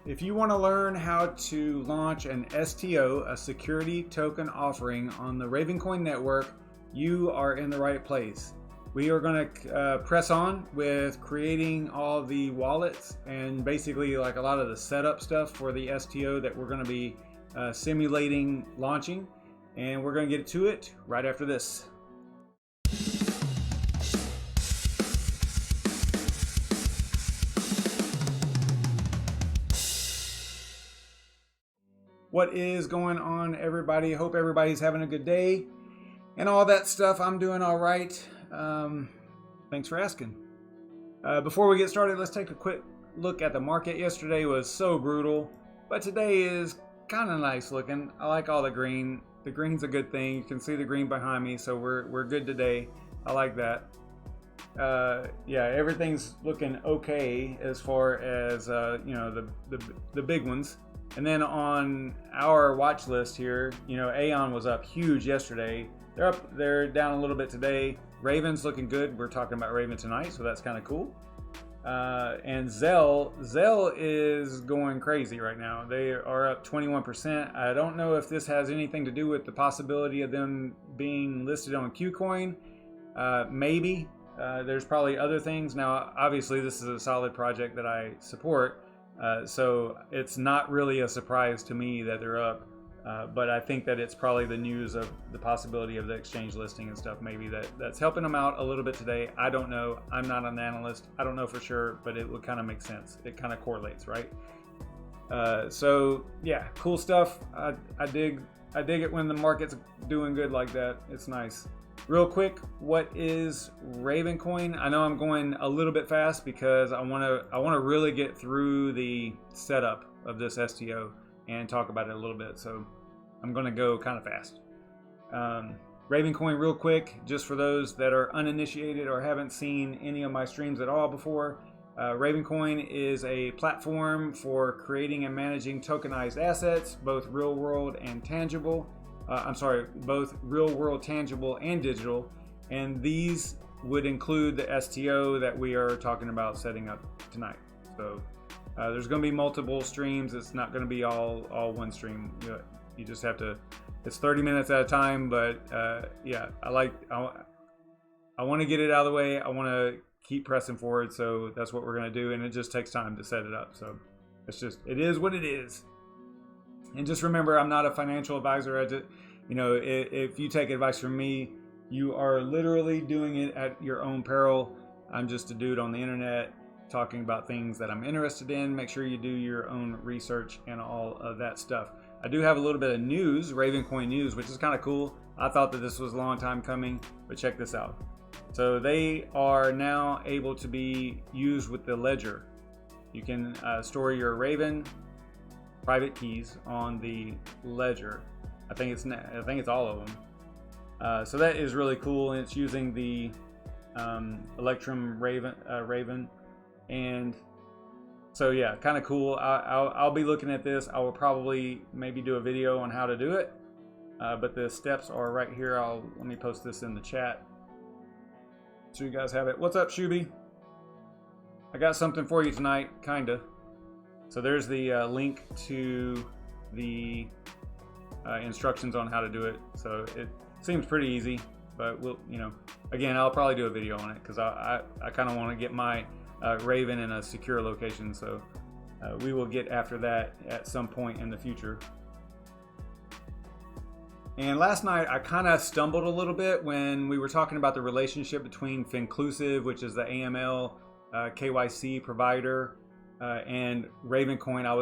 If you want to learn how to launch an STO, a security token offering on the Ravencoin network, you are in the right place. We are going to press on with creating all the wallets and basically like a lot of the setup stuff for the STO that we're going to be simulating launching. And we're going to get to it right after this. What is going on, everybody? Hope everybody's having a good day and all that stuff. I'm doing all right. Thanks for asking. Before we get started, let's take a quick look at the market. Yesterday was so brutal, but today is kind of nice looking. I like all the green. The green's a good thing. You can see the green behind me, so we're good today. I like that. Yeah, everything's looking okay as far as you know, the big ones. And then on our watch list here, you know, Aeon was up huge yesterday. They're down a little bit today. Raven's looking good. We're talking about Raven tonight, so that's kind of cool. And Zell is going crazy right now. They are up 21%. I don't know if this has anything to do with the possibility of them being listed on KuCoin. Maybe. There's probably other things. Now, obviously, this is a solid project that I support. So it's not really a surprise to me that they're up, but I think that it's probably the news of the possibility of the exchange listing and stuff maybe that's helping them out a little bit today. I don't know. I'm not an analyst. I don't know for sure, but it would kind of make sense. It kind of correlates, right? So yeah, cool stuff. I dig it when the market's doing good like that. It's nice. Real quick, what is Ravencoin? I know I'm going a little bit fast because I want to really get through the setup of this STO and talk about it a little bit. So I'm going to go kind of fast. Ravencoin, real quick, just for those that are uninitiated or haven't seen any of my streams at all before. Ravencoin is a platform for creating and managing tokenized assets, both real world and tangible. Both real world tangible and digital, and these would include the STO that we are talking about setting up tonight. So there's going to be multiple streams. It's not going to be all one stream. You just have to. It's 30 minutes at a time, but yeah, I want to get it out of the way. I want to keep pressing forward, so that's what we're going to do, and it just takes time to set it up. So it is what it is. And just remember, I'm not a financial advisor. You know, if you take advice from me, you are literally doing it at your own peril. I'm just a dude on the internet talking about things that I'm interested in. Make sure you do your own research and all of that stuff. I do have a little bit of news, Ravencoin news, which is kind of cool. I thought that this was a long time coming, but check this out. So they are now able to be used with the ledger. You can store your Raven private keys on the ledger. I think it's all of them. So that is really cool, and it's using the Electrum Raven, and so yeah, kind of cool. I'll be looking at this. I will probably maybe do a video on how to do it, but the steps are right here. Let me post this in the chat so you guys have it. What's up, Shuby? I got something for you tonight, kinda. So there's the link to the instructions on how to do it. So it seems pretty easy, but again, I'll probably do a video on it because I kind of want to get my Raven in a secure location. So we will get after that at some point in the future. And last night I kind of stumbled a little bit when we were talking about the relationship between Finclusive, which is the AML KYC provider, and Ravencoin. I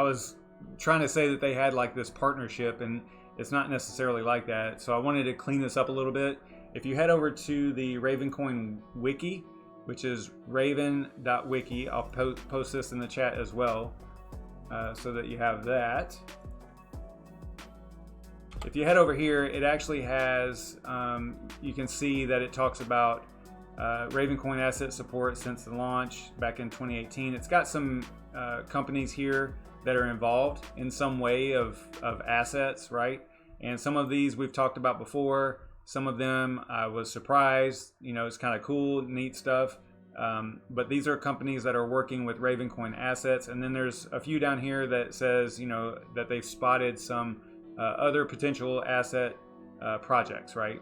was trying to say that they had like this partnership, and it's not necessarily like that. So I wanted to clean this up a little bit. If you head over to the Ravencoin wiki, which is raven.wiki, I'll post this in the chat as well, so that you have that. If you head over here, it actually has, you can see that it talks about Ravencoin asset support since the launch back in 2018. It's got some companies here that are involved in some way of assets, right? And some of these we've talked about before. Some of them I was surprised. You know, it's kind of cool, neat stuff. But these are companies that are working with Ravencoin assets. And then there's a few down here that says, that they've spotted some other potential asset projects, right?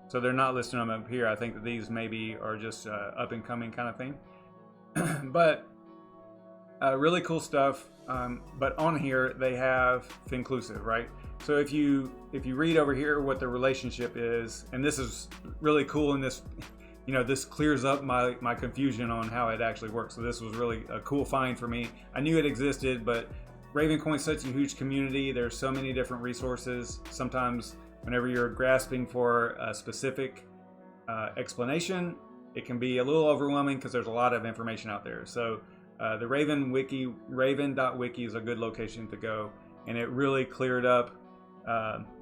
So they're not listing them up here. I think that these maybe are just up and coming kind of thing. But really cool stuff. But on here they have Finclusive, right? So if you read over here what the relationship is, and this is really cool, and this this clears up my confusion on how it actually works. So this was really a cool find for me. I knew it existed, but Ravencoin is such a huge community. There's so many different resources. Sometimes whenever you're grasping for a specific explanation, it can be a little overwhelming because there's a lot of information out there. So the Raven.wiki is a good location to go, and it really cleared up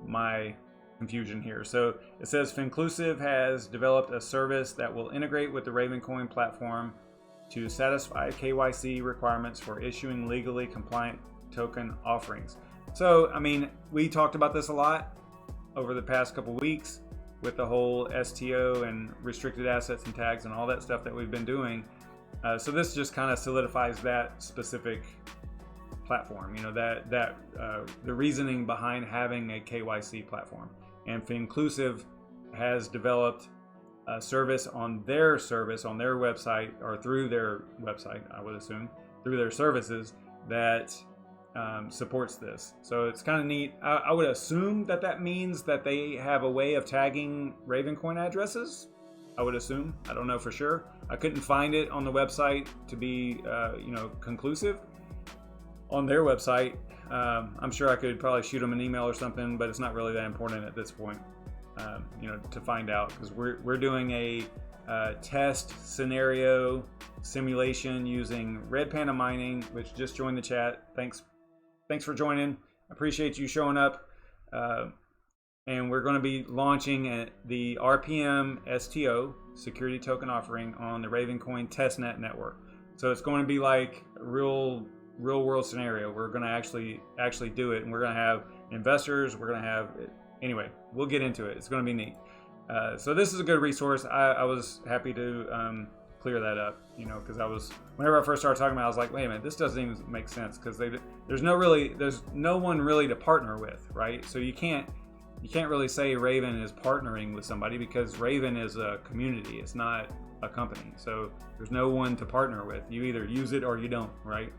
my confusion here. So it says Finclusive has developed a service that will integrate with the Ravencoin platform to satisfy KYC requirements for issuing legally compliant token offerings. So, I mean, we talked about this a lot over the past couple weeks with the whole STO and restricted assets and tags and all that stuff that we've been doing. So this just kind of solidifies that specific platform, the reasoning behind having a KYC platform. And Finclusive has developed a service on their website, or through their website, I would assume, through their services that supports this. So it's kind of neat. I would assume that means that they have a way of tagging Ravencoin addresses. I would assume. I don't know for sure. I couldn't find it on the website to be, conclusive. On their website, I'm sure I could probably shoot them an email or something, but it's not really that important at this point, to find out, because we're doing a test scenario simulation using Red Panda Mining, which just joined the chat. Thanks for joining. Appreciate you showing up. And we're going to be launching the RPM STO security token offering on the Ravencoin testnet network. So it's going to be like a real world scenario. We're going to actually do it, and we're going to have investors. We're going to have, anyway, we'll get into it. It's going to be neat. So this is a good resource. I was happy to clear that up, because whenever I first started talking about it, I was like, wait a minute, this doesn't even make sense, because there's no one really to partner with, right? So you can't really say Raven is partnering with somebody, because Raven is a community. It's not a company. So there's no one to partner with. You either use it or you don't, right?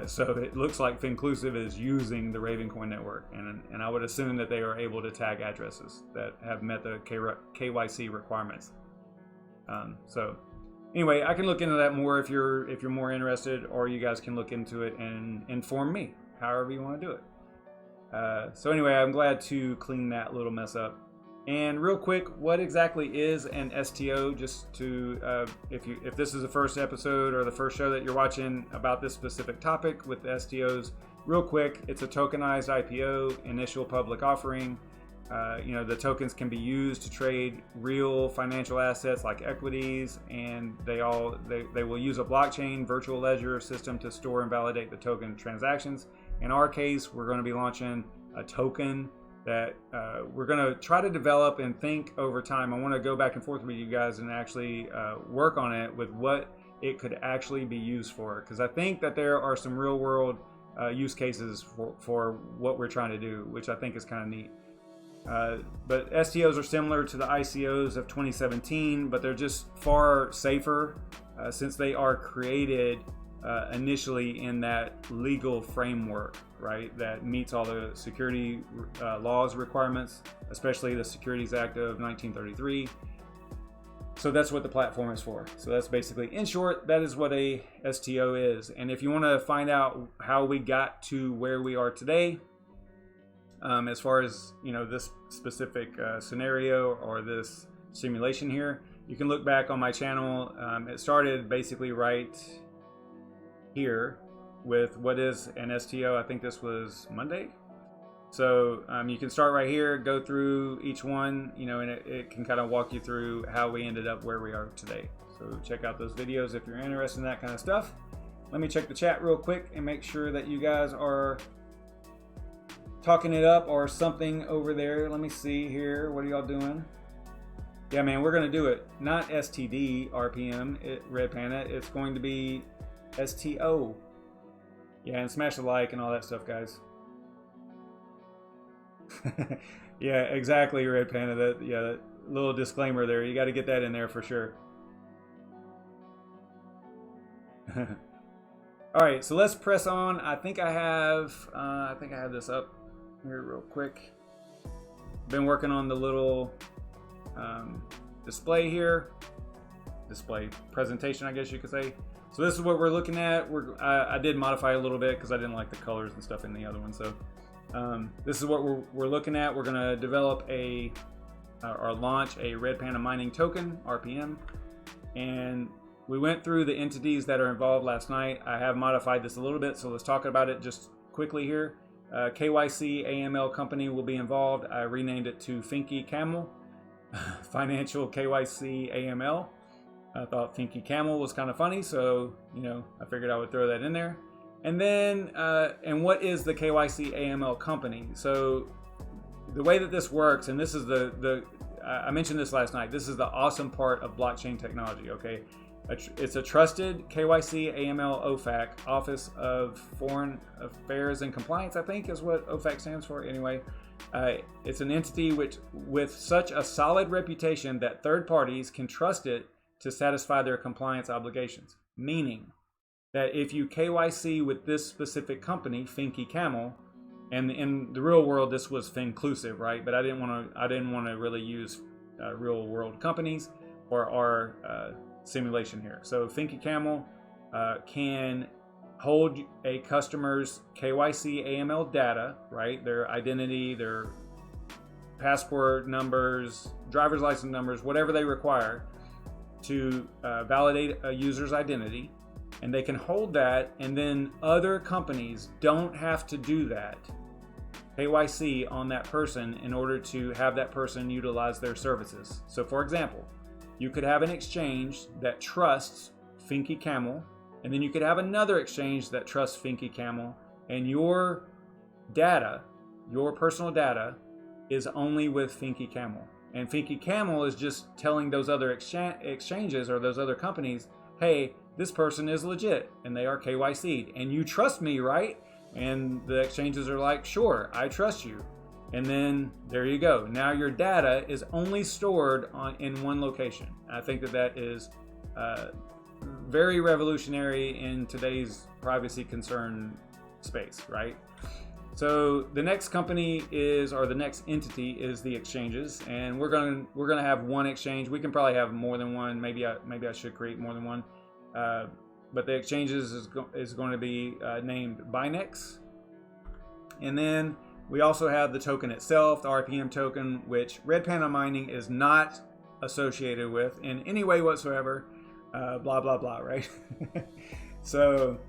So it looks like Finclusive is using the Ravencoin network, and I would assume that they are able to tag addresses that have met the KYC requirements. So anyway, I can look into that more if you're more interested, or you guys can look into it and inform me, however you want to do it. So anyway, I'm glad to clean that little mess up. And real quick, what exactly is an STO? Just to, if this is the first episode or the first show that you're watching about this specific topic with the STOs, real quick, it's a tokenized IPO, initial public offering. The tokens can be used to trade real financial assets like equities, and they will use a blockchain virtual ledger system to store and validate the token transactions. In our case, we're going to be launching a token that we're going to try to develop and think over time. I want to go back and forth with you guys and actually work on it with what it could actually be used for, because I think that there are some real world use cases for what we're trying to do, which I think is kind of neat. But STOs are similar to the ICOs of 2017, but they're just far safer since they are created initially in that legal framework, right, that meets all the security laws requirements, especially the Securities Act of 1933. So that's what the platform is for. So that's basically, in short, that is what a STO is. And if you want to find out how we got to where we are today, as far as this specific scenario or this simulation here, you can look back on my channel. It started basically right here with what is an STO. I think this was Monday. So you can start right here, go through each one, and it can kind of walk you through how we ended up where we are today. So check out those videos if you're interested in that kind of stuff. Let me check the chat real quick and make sure that you guys are talking it up or something over there. Let me see here. What are y'all doing? Yeah, man, we're going to do it. Not STD RPM, Red Panda. It's going to be STO. Yeah, and smash the like and all that stuff, guys. Yeah, exactly, Red Panda. That little disclaimer there. You got to get that in there for sure. All right, so let's press on. I think I have this up here real quick. Been working on the little display here, display presentation, I guess you could say. So this is what we're looking at. I did modify a little bit because I didn't like the colors and stuff in the other one. So this is what we're looking at. We're gonna develop or launch a Red Panda mining token, RPM, and we went through the entities that are involved last night. I have modified this a little bit, so let's talk about it just quickly here. KYC AML company will be involved. I renamed it to Finky Camel, Financial KYC AML. I thought Finky Camel was kind of funny, so I figured I would throw that in there. And then, and what is the KYC AML company? So the way that this works, and this is I mentioned this last night, this is the awesome part of blockchain technology, okay? It's a trusted KYC AML OFAC, Office of Foreign Affairs and Compliance, I think is what OFAC stands for. Anyway, it's an entity with such a solid reputation that third parties can trust it to satisfy their compliance obligations. Meaning that if you KYC with this specific company, Finky Camel, and in the real world this was Finclusive, right? But I didn't want to really use real world companies for our simulation here. So Finky Camel can hold a customer's KYC AML data, right? Their identity, their passport numbers, driver's license numbers, whatever they require to validate a user's identity. And they can hold that, and then other companies don't have to do that KYC on that person in order to have that person utilize their services. So for example, you could have an exchange that trusts Finky Camel, and then you could have another exchange that trusts Finky Camel, and your data, your personal data, is only with Finky Camel. And Finky Camel is just telling those other exchanges or those other companies, hey, this person is legit and they are KYC'd, and you trust me, right? And the exchanges are like, sure, I trust you. And then there you go. Now your data is only stored in one location. I think that is very revolutionary in today's privacy concern space, right? So the next company or the next entity is the exchanges, and we're gonna have one exchange. We can probably have more than one. Maybe I should create more than one. But the exchanges is going to be named Binex, and then we also have the token itself, the RPM token, which Red Panda Mining is not associated with in any way whatsoever. Blah blah blah, right? So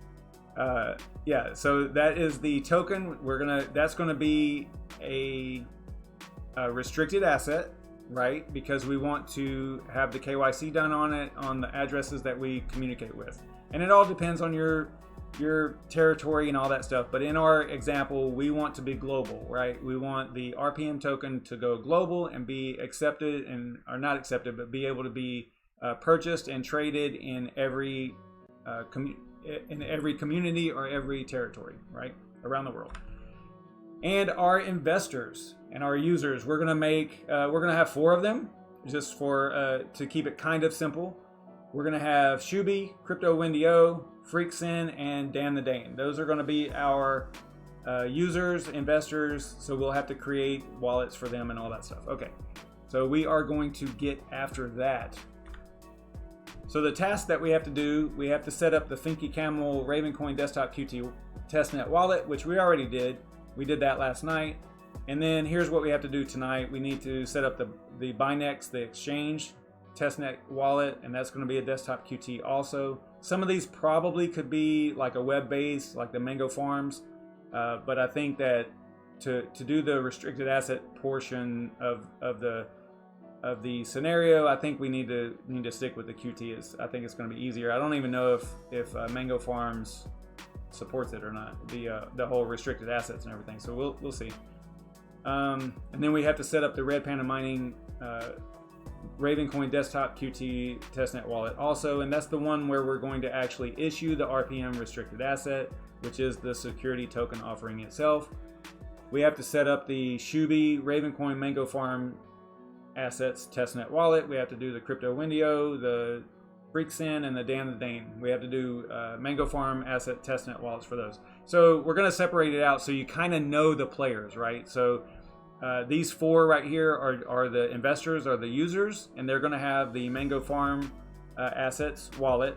yeah, so that is the token. That's gonna be a restricted asset, right? Because we want to have the KYC done on it, on the addresses that we communicate with. And it all depends on your territory and all that stuff. But in our example, we want to be global, right? We want the RPM token to go global and be accepted, or not accepted, but be able to be purchased and traded in every community or every territory, right, around the world. And our investors and our users, we're gonna have 4 of them, just to keep it kind of simple. We're gonna have Shuby, Crypto Wendy-O, Freaksin, and Dan the Dane. Those are gonna be our users, investors, so we'll have to create wallets for them and all that stuff. Okay, so we are going to get after that. So the task that we have to do, we have to set up the Finky Camel Ravencoin Desktop Qt testnet wallet, which we already did. We did that last night. And then here's what we have to do tonight. We need to set up the Binex, the exchange testnet wallet, and that's going to be a Desktop Qt also. Some of these probably could be like a web-based, like the Mango Farms, but I think that to do the restricted asset portion of the scenario, I think we need to stick with the Qt. I think it's going to be easier. I don't even know if Mango Farms supports it or not, the whole restricted assets and everything. So we'll see. And then we have to set up the Red Panda Mining Ravencoin desktop QT testnet wallet also, and that's the one where we're going to actually issue the RPM restricted asset, which is the security token offering itself. We have to set up the Shubi Ravencoin Mango Farm assets testnet wallet. We have to do the Crypto Windio, the Freaksin, and the Dan the Dane. We have to do Mango Farm asset testnet wallets for those. So we're going to separate it out so you kind of know the players, right? So these four right here are the investors, are the users, and they're going to have the Mango Farm assets wallet.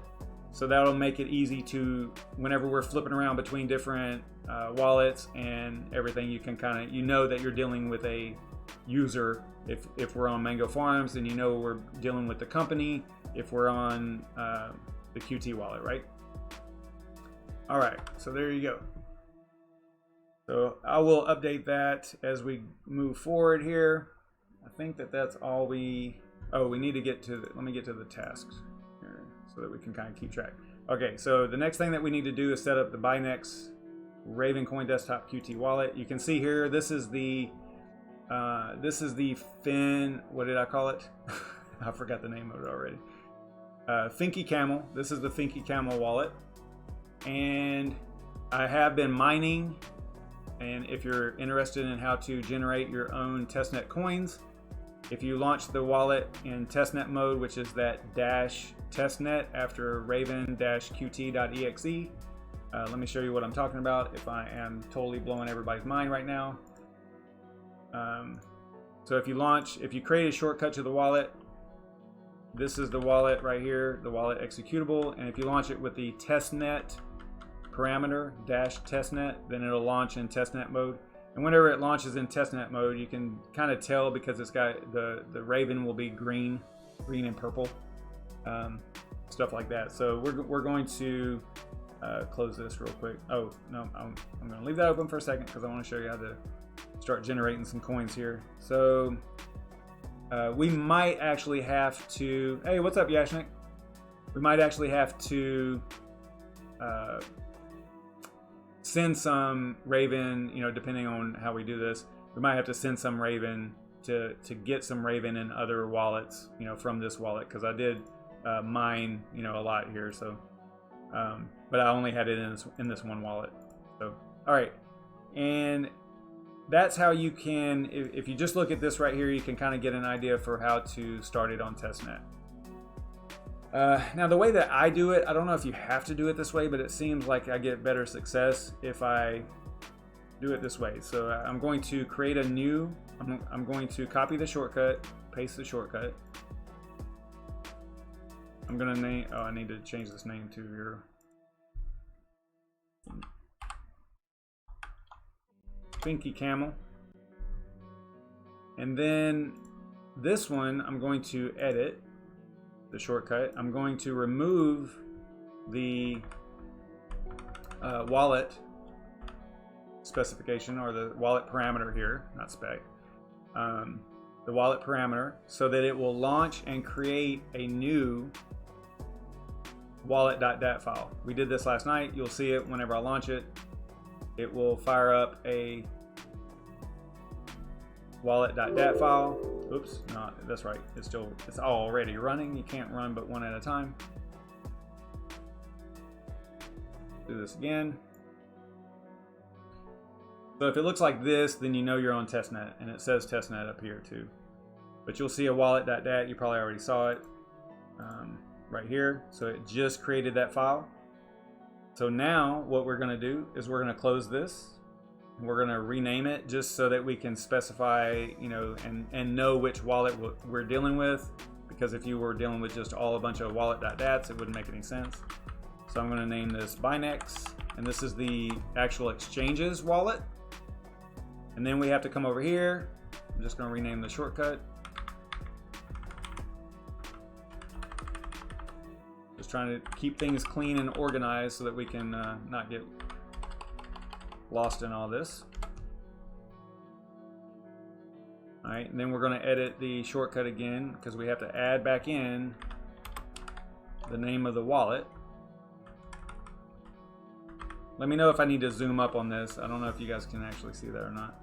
So that'll make it easy to, whenever we're flipping around between different wallets and everything, you can kind of, you know that you're dealing with a user if we're on Mango Farms, and you know we're dealing with the company if we're on the QT wallet, right? All right, so there you go. So I will update that as we move forward here. I think that that's all we need to get to. Let me get to the tasks here so that we can kind of keep track. Okay, so the next thing that we need to do is set up the Binex Ravencoin desktop QT wallet. You can see here, this is the Fin, what did I call it? I forgot the name of it already. Finky Camel. This is the Finky Camel wallet. And I have been mining, and if you're interested in how to generate your own testnet coins, if you launch the wallet in testnet mode, which is that dash testnet after raven-qt.exe, let me show you what I'm talking about if I am totally blowing everybody's mind right now. So if you create a shortcut to the wallet, this is the wallet right here, the wallet executable, and if you launch it with the testnet parameter dash testnet, then it'll launch in testnet mode. And whenever it launches in testnet mode, you can kind of tell because it's got the Raven will be green and purple, stuff like that. So we're going to close this real quick. Oh no, I'm going to leave that open for a second because I want to show you how to start generating some coins here. So we might actually have to, hey, what's up, Yashnik? We might actually have to send some Raven, you know, depending on how we do this, we might have to send some Raven to get some Raven in other wallets, you know, from this wallet, because I did mine, you know, a lot here. So, but I only had it in this one wallet. So, all right, and that's how you can, if you just look at this right here, you can kind of get an idea for how to start it on testnet. Now the way that I do it, I don't know if you have to do it this way, but it seems like I get better success if I do it this way. So I'm going to create a new, I'm going to copy the shortcut, paste the shortcut. I'm going to name, oh, I need to change this name to your Finky Camel. And then this one, I'm going to edit the shortcut. I'm going to remove the wallet specification, or the wallet parameter here, not spec, the wallet parameter, so that it will launch and create a new wallet.dat file. We did this last night. You'll see it whenever I launch it. It will fire up a wallet.dat file. Oops, no, that's right. It's already running. You can't run but one at a time. Do this again. So if it looks like this, then you know you're on testnet, and it says testnet up here too. But you'll see a wallet.dat. You probably already saw it right here. So it just created that file. So now what we're going to do is we're going to close this. We're going to rename it just so that we can specify, you know, and know which wallet we're dealing with, because if you were dealing with just a bunch of wallet.dats, it wouldn't make any sense. So I'm going to name this Binex, and this is the actual exchanges wallet. And then we have to come over here. I'm just going to rename the shortcut. Just trying to keep things clean and organized so that we can not get lost in all this. All right, and then we're going to edit the shortcut again because we have to add back in the name of the wallet. Let me know if I need to zoom up on this. I don't know if you guys can actually see that or not.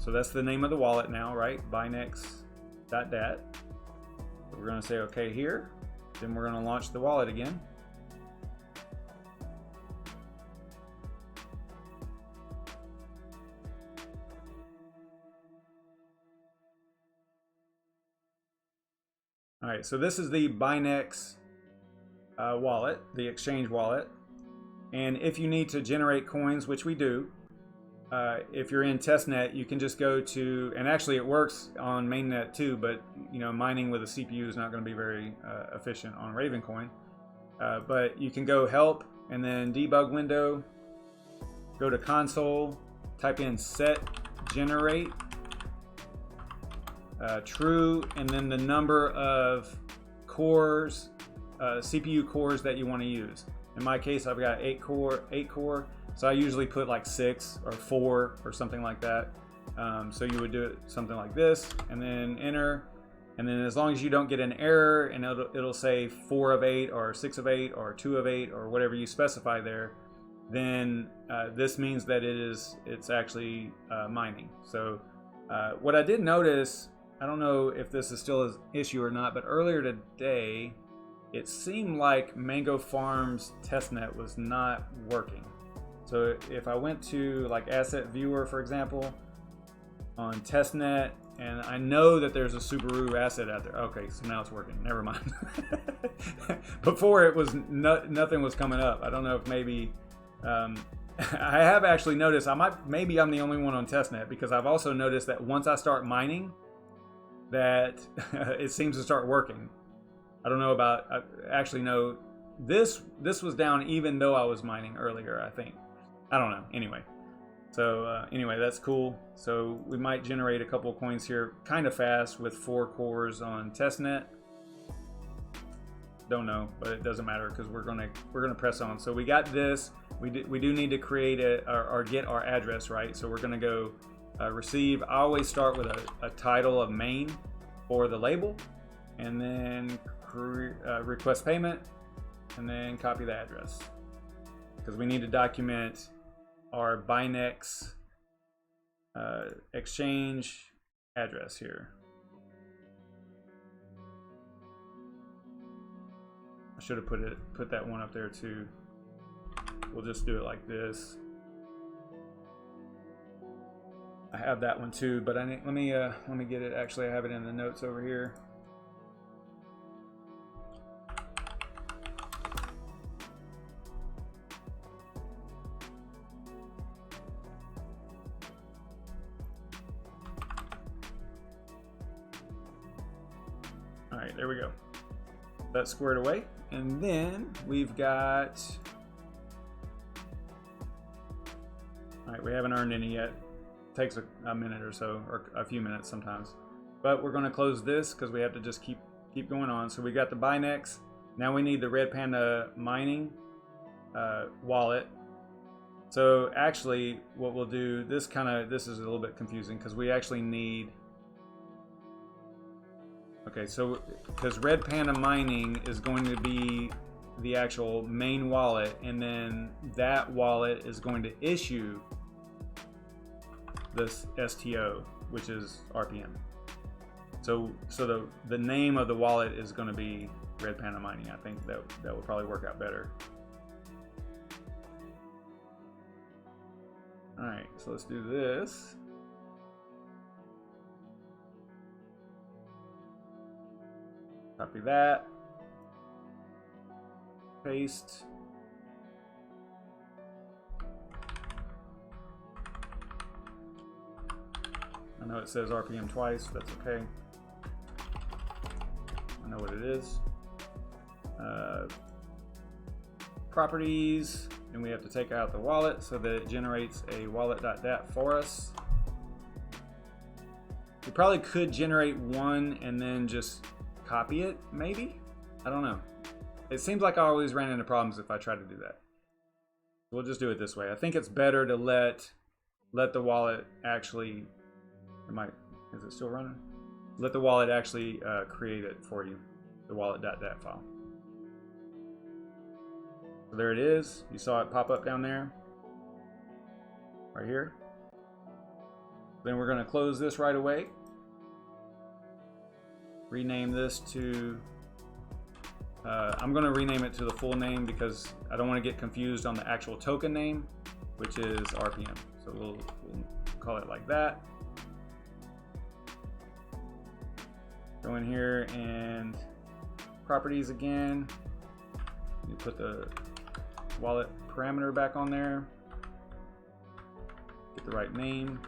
So that's the name of the wallet now, right? Binex.dat. So we're going to say OK here. Then we're going to launch the wallet again. All right, so this is the Binex wallet, the exchange wallet. And if you need to generate coins, which we do, if you're in testnet, you can just go to, and actually it works on mainnet too, but you know, mining with a CPU is not going to be very efficient on Ravencoin. But you can go help and then debug window, go to console, type in set generate true, and then the number of cores, CPU cores that you want to use. In my case, I've got 8 core, so I usually put like 6 or 4 or something like that. So you would do it something like this, and then enter, and then as long as you don't get an error, and it'll say 4 of 8 or 6 of 8 or 2 of 8 or whatever you specify there, then this means that it's actually mining. So what I did notice, I don't know if this is still an issue or not, but earlier today, it seemed like Mango Farm's testnet was not working. So if I went to like Asset Viewer, for example, on testnet, and I know that there's a Subaru asset out there. Okay, so now it's working. Never mind. Before it was nothing was coming up. I don't know if maybe I have actually noticed. Maybe I'm the only one on testnet, because I've also noticed that once I start mining, that it seems to start working. I don't know about, actually no, this was down even though I was mining earlier, I think. I don't know, anyway. So anyway, that's cool. So we might generate a couple of coins here kind of fast with 4 cores on testnet. Don't know, but it doesn't matter because we're gonna press on. So we got this. We do need to create or get our address, right? So we're gonna go receive. I always start with a title of main for the label, and then request payment, and then copy the address, because we need to document our Binex exchange address here. I should have put that one up there too. We'll just do it like this. I have that one too, but let me get it. Actually, I have it in the notes over here. All right, there we go. That's squared away, and then we've got. All right, we haven't earned any yet. Takes a minute or so, or a few minutes sometimes, but we're going to close this because we have to just keep going on. So we got the Binex. Now we need the Red Panda mining wallet. So actually what we'll do, this is a little bit confusing because we actually need, okay, so because Red Panda mining is going to be the actual main wallet, and then that wallet is going to issue this STO, which is RPM. So the name of the wallet is going to be Red Panda Mining. I think that would probably work out better. All right, so let's do this. Copy that. Paste. I know it says RPM twice, that's okay. I know what it is. Properties, and we have to take out the wallet so that it generates a wallet.dat for us. We probably could generate one and then just copy it, maybe? I don't know. It seems like I always ran into problems if I try to do that. We'll just do it this way. I think it's better to let the wallet actually, is it still running? Let the wallet actually create it for you, the wallet.dat file. So there it is. You saw it pop up down there, right here. Then we're going to close this right away. Rename this to, I'm going to rename it to the full name because I don't want to get confused on the actual token name, which is RPM. So we'll call it like that. Go in here and properties again. You put the wallet parameter back on there. Get the right name.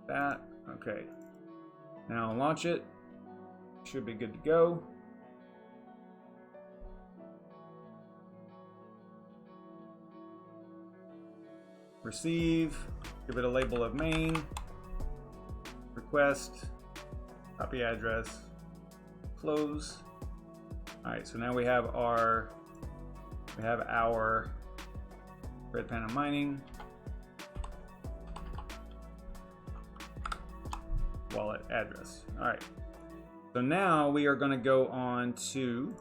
That. Okay. Now launch it. Should be good to go. Receive. Give it a label of main. Request. Copy address. Close. All right. So now we have our Red Panda Mining wallet address. All right. So now we are going to go on to,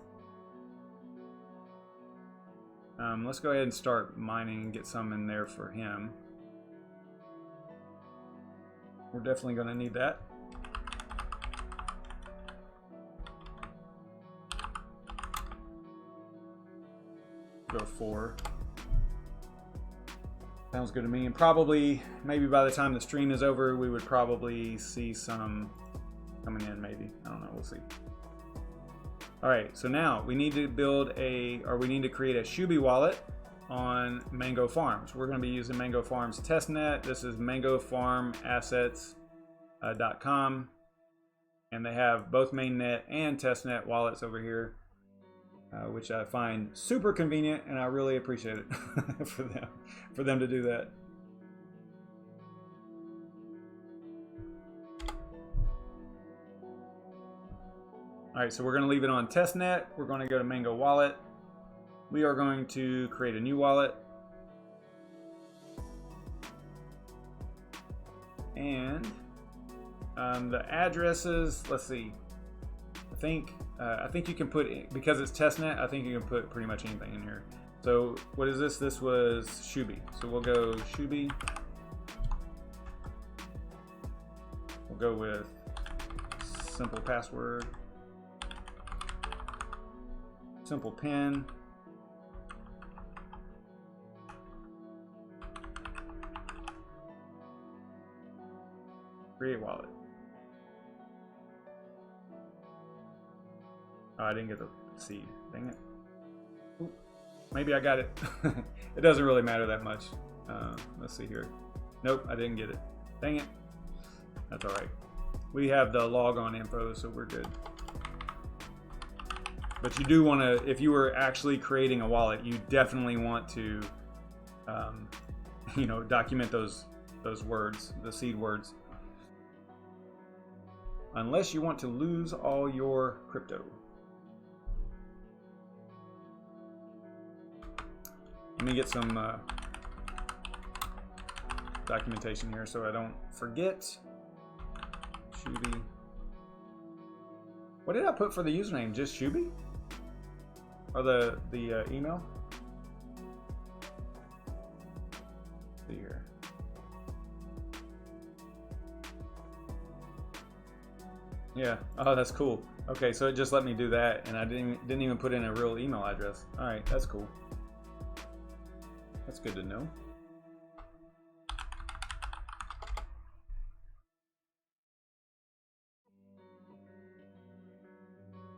let's go ahead and start mining and get some in there for him. We're definitely going to need that. Go 4. Sounds good to me. And probably, maybe by the time the stream is over, we would probably see some coming in, maybe. I don't know, we'll see. All right, so now we need to build we need to create a Shubi wallet on Mango Farms. We're going to be using Mango Farms testnet. This is mangofarmassets.com, and they have both mainnet and testnet wallets over here, which I find super convenient, and I really appreciate it for them to do that. All right, so we're going to leave it on testnet. We're going to go to Mango Wallet. We are going to create a new wallet. And the addresses, let's see. I think you can put, because it's testnet, I think you can put pretty much anything in here. So what is this? This was Shubi. So we'll go Shubi. We'll go with simple password. Simple pin. Create wallet. Oh, I didn't get the seed. Dang it. Ooh, maybe I got it. It doesn't really matter that much. Let's see here. Nope, I didn't get it. Dang it. That's all right. We have the logon info, so we're good. But you do want to, if you were actually creating a wallet, you definitely want to, document those words, the seed words. Unless you want to lose all your crypto. Let me get some documentation here so I don't forget. Shubi. What did I put for the username? Just Shubi? Or the email? Let's see here. Yeah. Oh, that's cool. Okay, so it just let me do that, and I didn't even put in a real email address. All right, that's cool. That's good to know.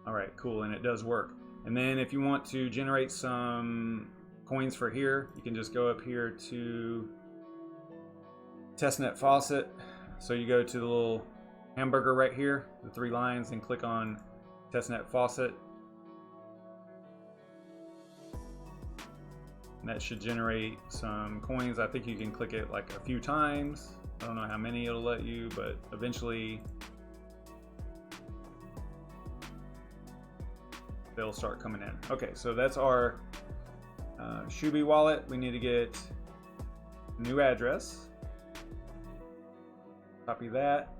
All right, cool, and it does work. And then if you want to generate some coins for here, you can just go up here to testnet faucet. So you go to the little hamburger right here, the 3 lines, and click on testnet faucet. And that should generate some coins. I think you can click it like a few times. I don't know how many it'll let you, but eventually they'll start coming in. Okay, so that's our Shubi wallet. We need to get a new address. Copy that.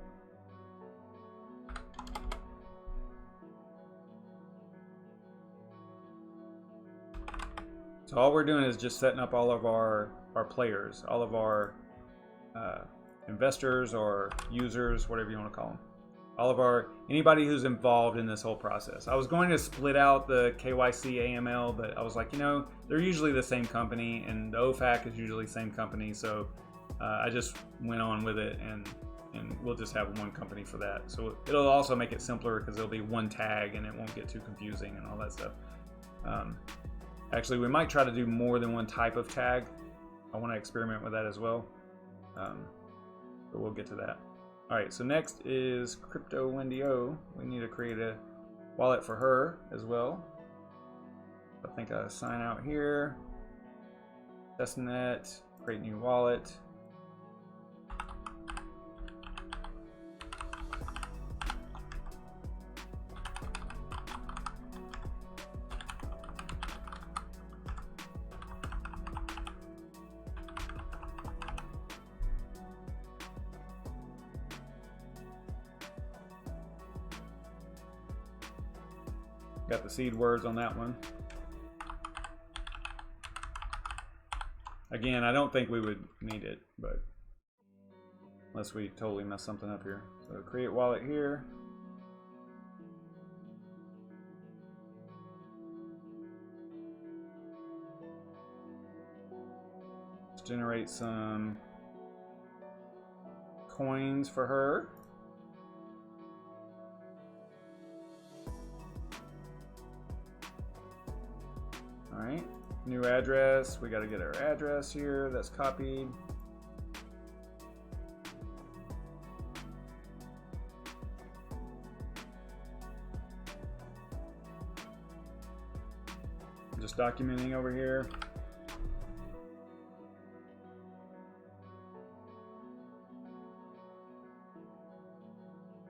So all we're doing is just setting up all of our our players, all of our investors or users, whatever you want to call them. All of anybody who's involved in this whole process. I was going to split out the KYC AML, but I was like, they're usually the same company, and the OFAC is usually the same company, so I just went on with it, and we'll just have one company for that. So it'll also make it simpler because it'll be one tag, and it won't get too confusing and all that stuff. Actually, we might try to do more than one type of tag. I want to experiment with that as well, but we'll get to that. All right, so next is Crypto Wendy O. We need to create a wallet for her as well. I think I sign out here. Testnet, create new wallet. Got the seed words on that one. Again, I don't think we would need it, but unless we totally mess something up here. So create wallet here. Let's generate some coins for her. Alright, new address. We got to get our address here. That's copied. Just documenting over here.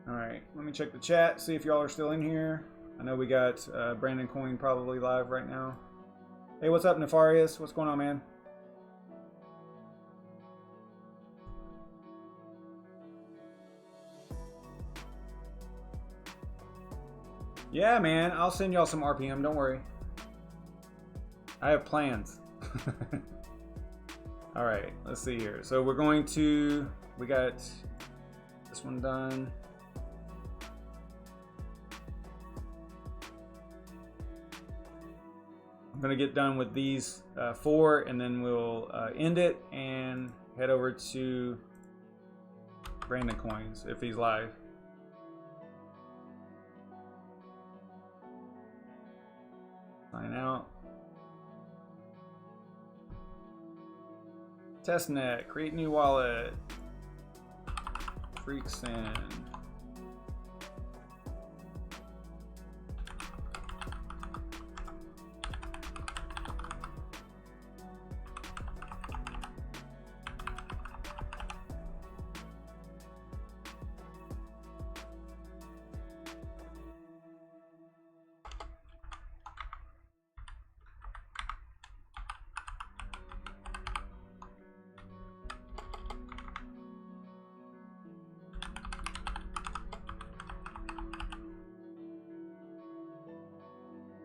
Alright, let me check the chat, see if y'all are still in here. I know we got Brandon Coin probably live right now. Hey, what's up, Nefarious? What's going on, man? Yeah, man, I'll send y'all some RPM, don't worry. I have plans. All right, let's see here. So we got this one done. I'm gonna get done with these 4, and then we'll end it and head over to Brandon Coins if he's live. Sign out. Testnet, create new wallet. Freaks in.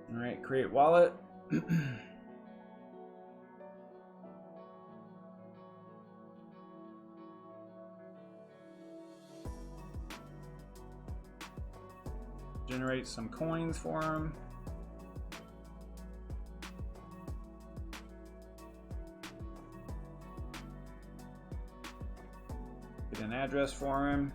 All right, create wallet. Generate some coins for him. Get an address for him.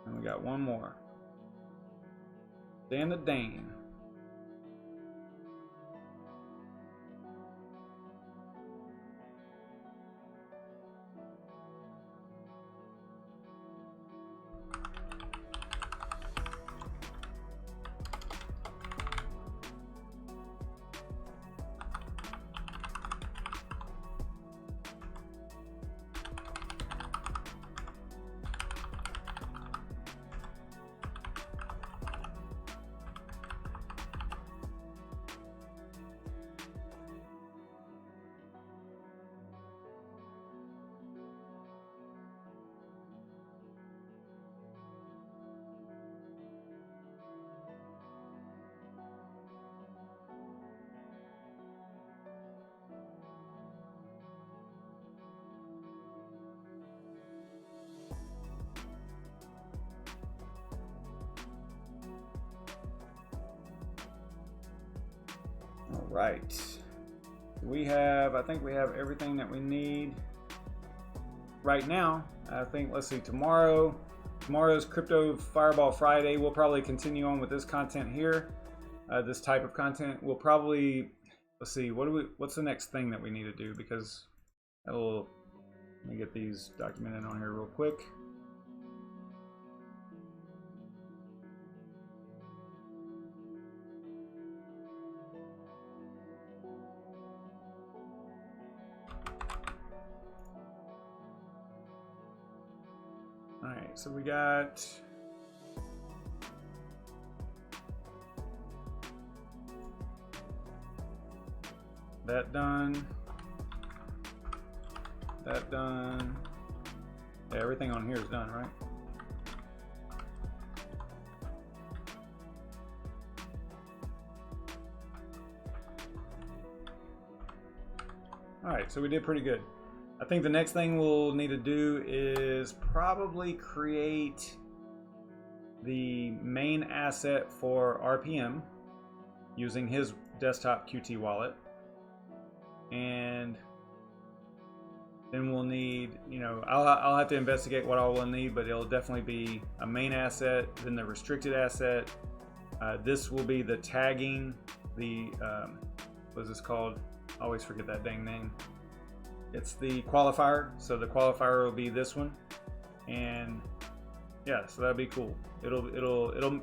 And we got one more. Dan the Dane. right. I think we have everything that we need right now. I think, let's see, tomorrow's Crypto Fireball Friday. We'll probably continue on with this content here, this type of content. We'll probably, let's see, what's the next thing that we need to do? Because let me get these documented on here real quick. All right, so we got that done. That done. Yeah, everything on here is done, right? All right, so we did pretty good. I think the next thing we'll need to do is probably create the main asset for RPM using his desktop Qt wallet. And then we'll need, you know, I'll have to investigate what all we'll need, but it'll definitely be a main asset, then the restricted asset. This will be the tagging, the, what is this called? I always forget that dang name. It's the qualifier. So the qualifier will be this one. And yeah, so that'll be cool.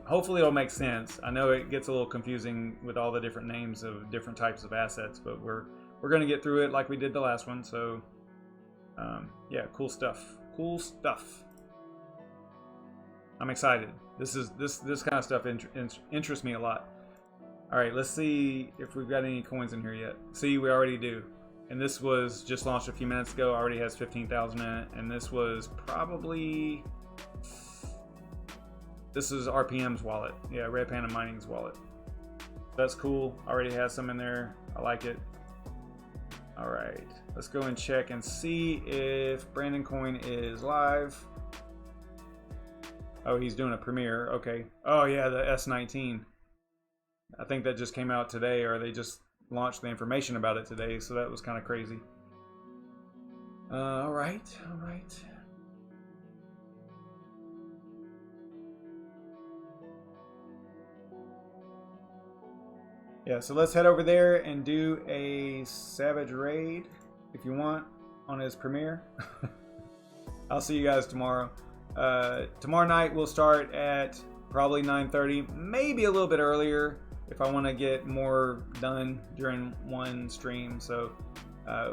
Hopefully it'll make sense. I know it gets a little confusing with all the different names of different types of assets, but we're going to get through it like we did the last one. So yeah, cool stuff. Cool stuff. I'm excited. This kind of stuff interests me a lot. All right, let's see if we've got any coins in here yet. See, we already do. And this was just launched a few minutes ago. Already has 15,000 in it. And this was probably, this is RPM's wallet. Yeah, Red Panda Mining's wallet. That's cool. Already has some in there. I like it. All right, let's go and check and see if Ravencoin is live. Oh, he's doing a premiere. Okay. Oh yeah, the S19. I think that just came out today, or they just launched the information about it today, so that was kind of crazy. All right. Yeah, so let's head over there and do a Savage raid if you want on his premiere. I'll see you guys tomorrow. Tomorrow night we'll start at probably 9:30, maybe a little bit earlier if I want to get more done during one stream. So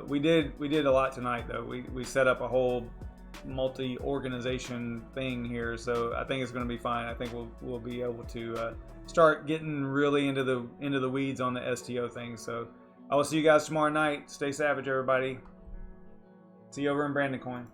we did a lot tonight though. We set up a whole multi-organization thing here, so I think it's going to be fine. I think we'll be able to start getting really into the weeds on the STO thing. So I will see you guys tomorrow night. Stay savage, everybody. See you over in Ravencoin.